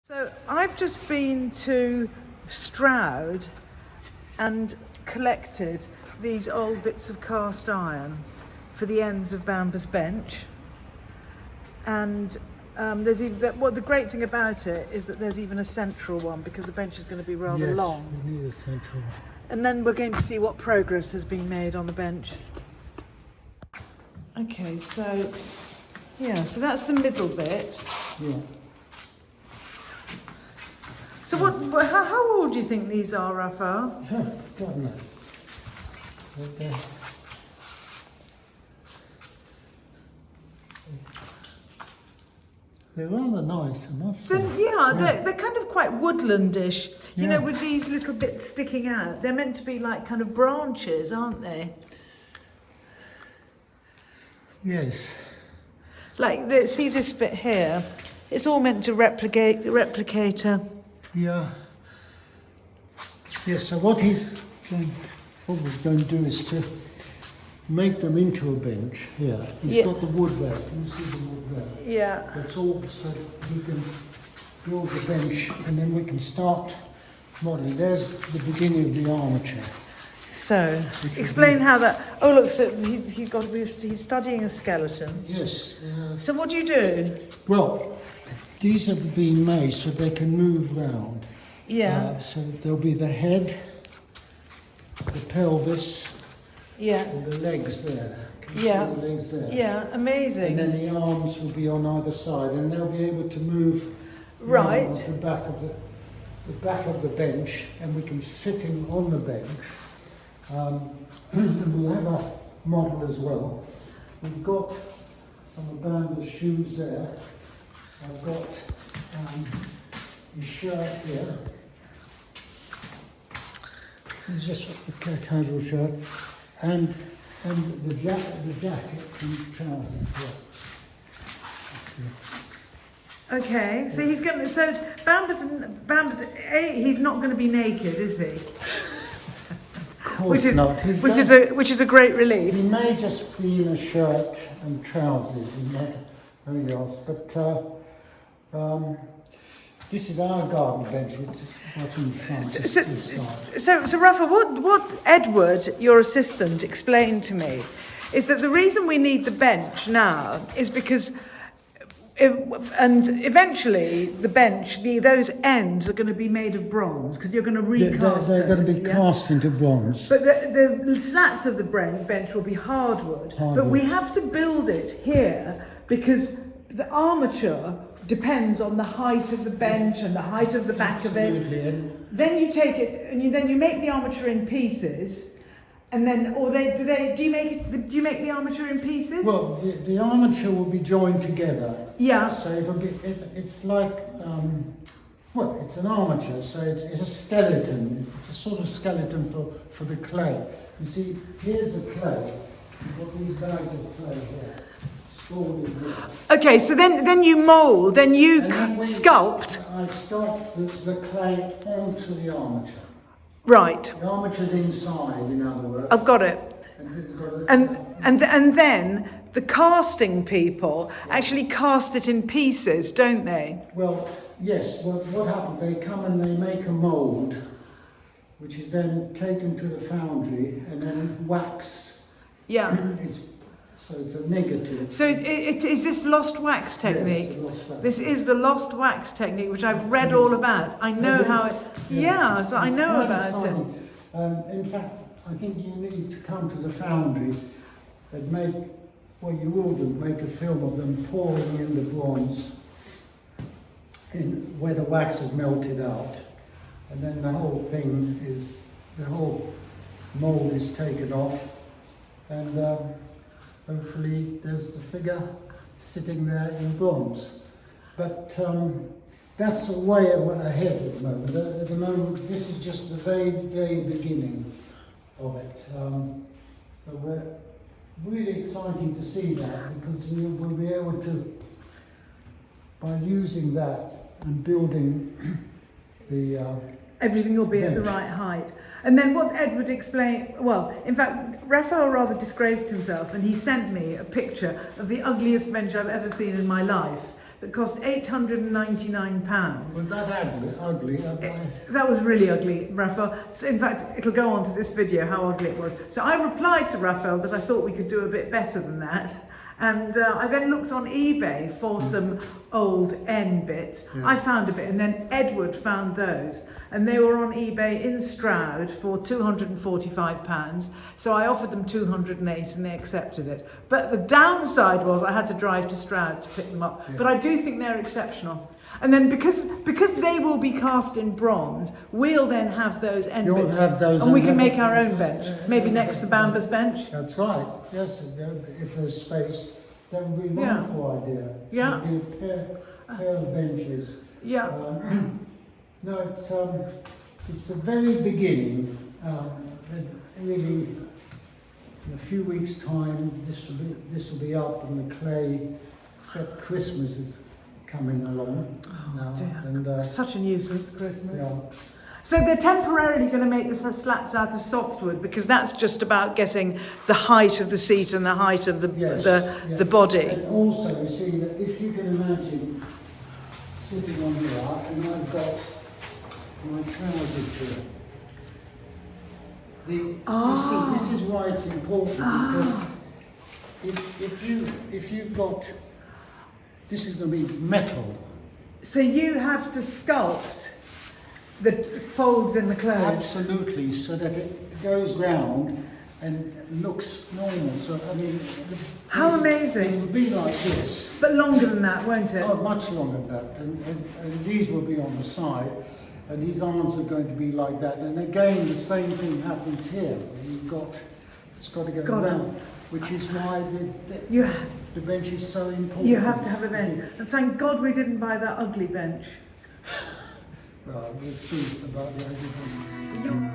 So I've just been to Stroud and collected these old bits of cast iron for the ends of Bamber's bench. And there's even, the great thing about it is that there's even a central one because the bench is going to be rather long. Yes, we need a central one. And then we're going to see what progress has been made on the bench. Okay, so so that's the middle bit. Yeah. So how old do you think these are, Raphael? God knows. They're rather nice, I must say. They're kind of quite woodlandish, you know, Yeah. with these little bits sticking out. They're meant to be like kind of branches, aren't they? Yes. Like, see this bit here? It's all meant to replicate a... Yeah. Yes, so what we're going to do is to make them into a bench here. He's got the woodwork, can you see the wood there? Yeah. It's all so we can build the bench and then we can start modelling. There's the beginning of the armature. So, explain how that... Oh, look, so he's studying a skeleton. Yes. So what do you do? Well, these have been made so they can move round. Yeah. So there'll be the head, the pelvis, and the legs there. Can you see the legs there? Yeah, amazing. And then the arms will be on either side, and they'll be able to move right the back of the bench, and we can sit him on the bench. And we'll have a model as well. We've got some of Bamber's shoes there. I've got his shirt here. It's just a casual shirt, and the jacket and trousers. Yeah. Okay, so he's going. So Bamber's. He's not going to be naked, is he? Of course not. Which is a great relief. He may just be in a shirt and trousers, and not anything else. But this is our garden bench, which is what's in front. So Rafa, what Edward, your assistant, explained to me is that the reason we need the bench now is because, and eventually the bench, those ends are going to be made of bronze because you're going to recast They're going to be those, cast into bronze. But the slats of the bench will be hardwood. But we have to build it here because the armature depends on the height of the bench and the height of the back of it. Then you take it and you make the armature in pieces, and then do you make the armature in pieces? Well, the armature will be joined together. Yeah. So it'll be it's like it's an armature. So it's a skeleton. It's a sort of skeleton for the clay. You see, here's the clay. You've got these bags of clay here. Okay, so then you mould, then you sculpt. I sculpt the clay onto the armature. Right. The armature's inside, in other words. I've got it. And then the casting people actually cast it in pieces, don't they? Well, yes. Well, what happens? They come and they make a mould, which is then taken to the foundry and then wax. Yeah. So it's a negative. So is this lost wax technique? Yes, lost wax. This is the lost wax technique, which I've read all about. I know how it... so I know about it. In fact, I think you need to come to the foundry and make a film of them pouring in the bronze where the wax is melted out. And then the whole mould is taken off, and hopefully there's the figure sitting there in bronze. But that's way ahead at the moment. At the moment, this is just the very, very beginning of it. So we're really exciting to see that, because we'll be able to, by using that and building the everything will be at the right height. And then what Edward explained, well, in fact, Raphael rather disgraced himself, and he sent me a picture of the ugliest bench I've ever seen in my life, that cost £899. Was that ugly? That was really ugly, Raphael. So in fact, it'll go on to this video how ugly it was. So I replied to Raphael that I thought we could do a bit better than that. And I then looked on eBay for some old N bits. Yeah. I found a bit, and then Edward found those. And they were on eBay in Stroud for £245. So I offered them 208 and they accepted it. But the downside was I had to drive to Stroud to pick them up. Yeah. But I do think they're exceptional. And then because they will be cast in bronze, we'll then have those end You'll bits, have those and we end can bits. make our own bench, maybe next to Bamber's bench. That's right. Yes, if there's space, that would be a Yeah. wonderful idea. Yeah. So it'd be a pair of benches. Yeah. No, it's the very beginning. Really, in a few weeks' time, this will be up, and the clay, except Christmas is coming along now. Dear. And Such a nuisance, Christmas. yeah. So they're temporarily going to make the slats out of softwood because that's just about getting the height of the seat and the height of Yes, the body. And also, you see that if you can imagine sitting on here, and I've got my trousers here. You see, this is why it's important because if you've got, this is going to be metal. So you have to sculpt the folds in the clothes. Absolutely, so that it goes round and looks normal. So I mean, How amazing. It will be like this. But longer than that, won't it? Oh, much longer than that. And these will be on the side, and these arms are going to be like that. And again, the same thing happens here. It's got to go Got it. round, which is why the bench is so important. You have to have a bench. And thank God we didn't buy that ugly bench. Well, we'll see about the other thing.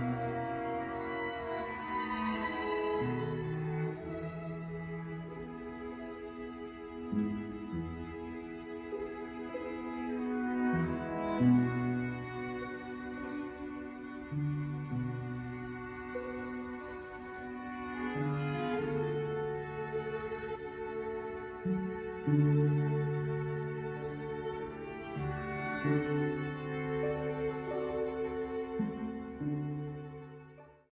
Mm-hmm.